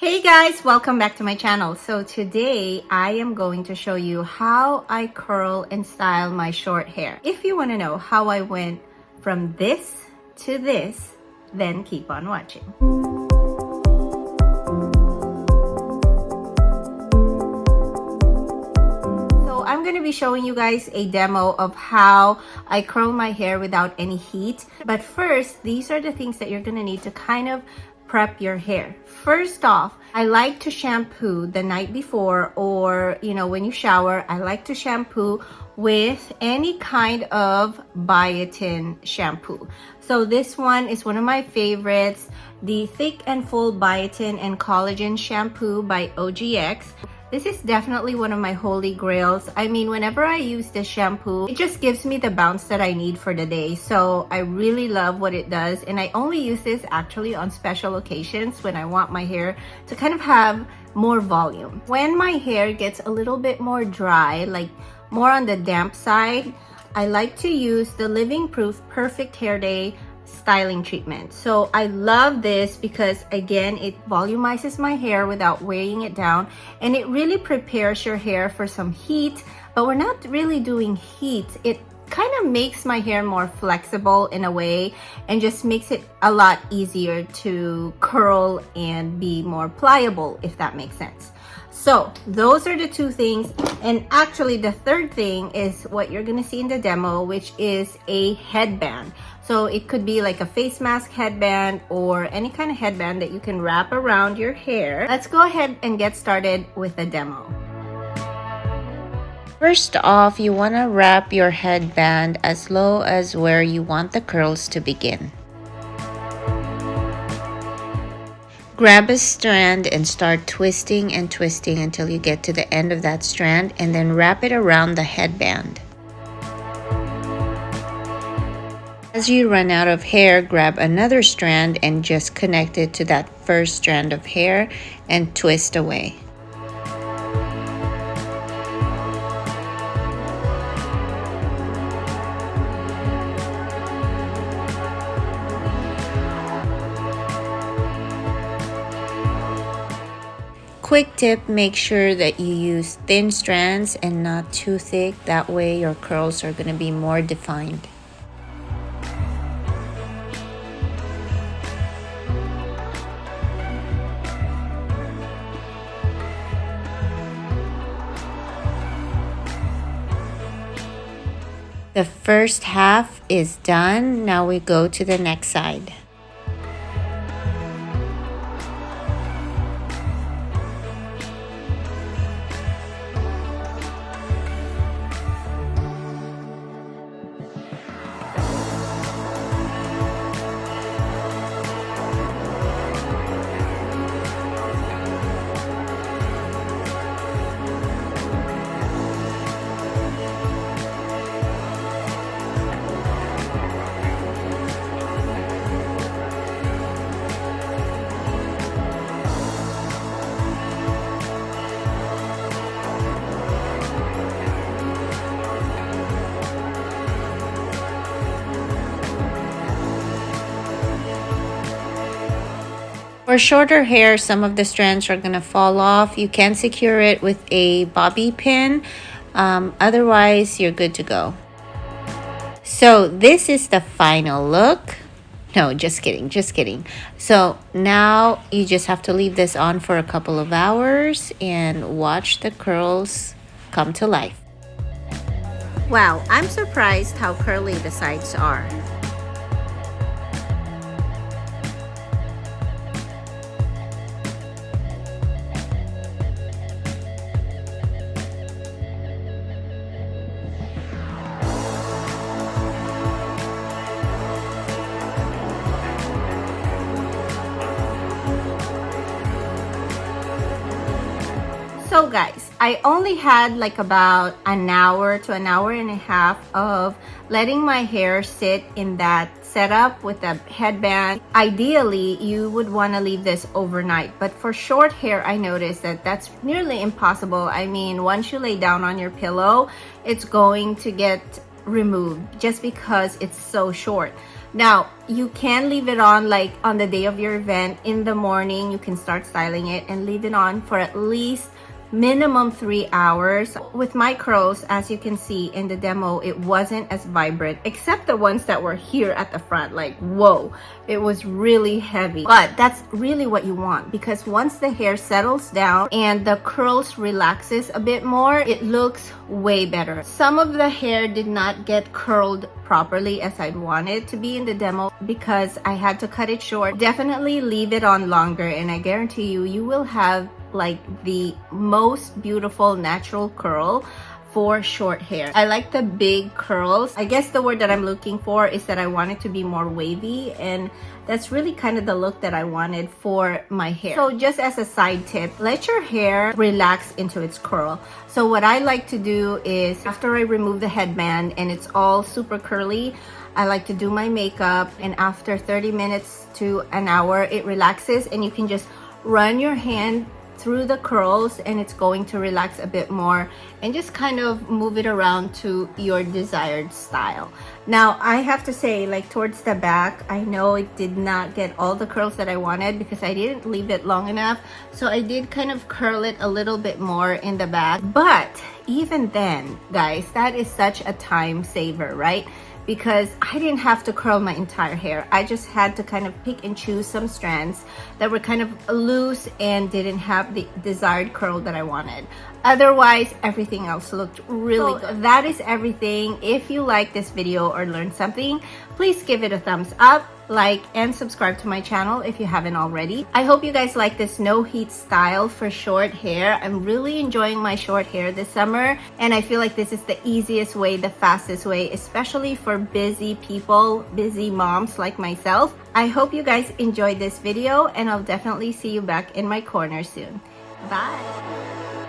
Hey guys, welcome back to my channel. So today I am going to show you how I curl and style my short hair. If you want to know how I went from this to this, then keep on watching. So I'm going to be showing you guys a demo of how I curl my hair without any heat. But first, these are the things that you're going to need to kind of prep your hair. First off, I like to shampoo the night before, or when you shower, I like to shampoo with any kind of biotin shampoo. So this one is one of my favorites, the Thick and Full Biotin and Collagen Shampoo by OGX. This is definitely one of my holy grails. I mean, whenever I use this shampoo, it just gives me the bounce that I need for the day. So I really love what it does. And I only use this actually on special occasions when I want my hair to kind of have more volume. When my hair gets a little bit more dry, like more on the damp side, I like to use the Living Proof Perfect Hair Day styling treatment. So I love this because again, it volumizes my hair without weighing it down, and it really prepares your hair for some heat, but we're not really doing heat. It kind of makes my hair more flexible in a way and just makes it a lot easier to curl and be more pliable, if that makes sense. So those are the two things, and actually the third thing is what you're gonna see in the demo, which is a headband. So it could be like a face mask headband or any kind of headband that you can wrap around your hair. Let's go ahead and get started with the demo. First off, you want to wrap your headband as low as where you want the curls to begin. Grab a strand and start twisting and twisting until you get to the end of that strand, and then wrap it around the headband. As you run out of hair, grab another strand and just connect it to that first strand of hair and twist away. Quick tip, make sure that you use thin strands and not too thick. That way your curls are going to be more defined. The first half is done. Now we go to the next side. For shorter hair, some of the strands are going to fall off. You can secure it with a bobby pin. Otherwise, you're good to go. So this is the final look. No, just kidding, just kidding. So now you just have to leave this on for a couple of hours and watch the curls come to life. Wow, I'm surprised how curly the sides are. So guys, I only had like about an hour to an hour and a half of letting my hair sit in that setup with the headband. Ideally, you would want to leave this overnight, but for short hair, I noticed that that's nearly impossible. I mean, once you lay down on your pillow, it's going to get removed just because it's so short. Now, you can leave it on like on the day of your event in the morning. You can start styling it and leave it on for at least minimum 3 hours. With my curls, as you can see in the demo, it wasn't as vibrant, except the ones that were here at the front. Like, whoa, it was really heavy. But that's really what you want, because once the hair settles down and the curls relaxes a bit more, it looks way better. Some of the hair did not get curled properly as I'd wanted to be in the demo because I had to cut it short. Definitely leave it on longer, and I guarantee you, you will have like the most beautiful natural curl for short hair. I like the big curls. I guess the word that I'm looking for is that I want it to be more wavy, and that's really kind of the look that I wanted for my hair. So just as a side tip, let your hair relax into its curl. So what I like to do is, after I remove the headband and it's all super curly, I like to do my makeup, and after 30 minutes to an hour, it relaxes, and you can just run your hand through the curls and it's going to relax a bit more, and just kind of move it around to your desired style. Now, I have to say, like towards the back, I know it did not get all the curls that I wanted because I didn't leave it long enough. So I did kind of curl it a little bit more in the back. But even then, guys, that is such a time saver, right? Because I didn't have to curl my entire hair. I just had to kind of pick and choose some strands that were kind of loose and didn't have the desired curl that I wanted. Otherwise, everything else looked really good. That is everything. If you like this video or learned something, please give it a thumbs up, like, and subscribe to my channel if you haven't already. I hope you guys like this no heat style for short hair. I'm really enjoying my short hair this summer, and I feel like this is the easiest way, the fastest way, especially for busy people, busy moms like myself. I hope you guys enjoyed this video, and I'll definitely see you back in my corner soon. Bye.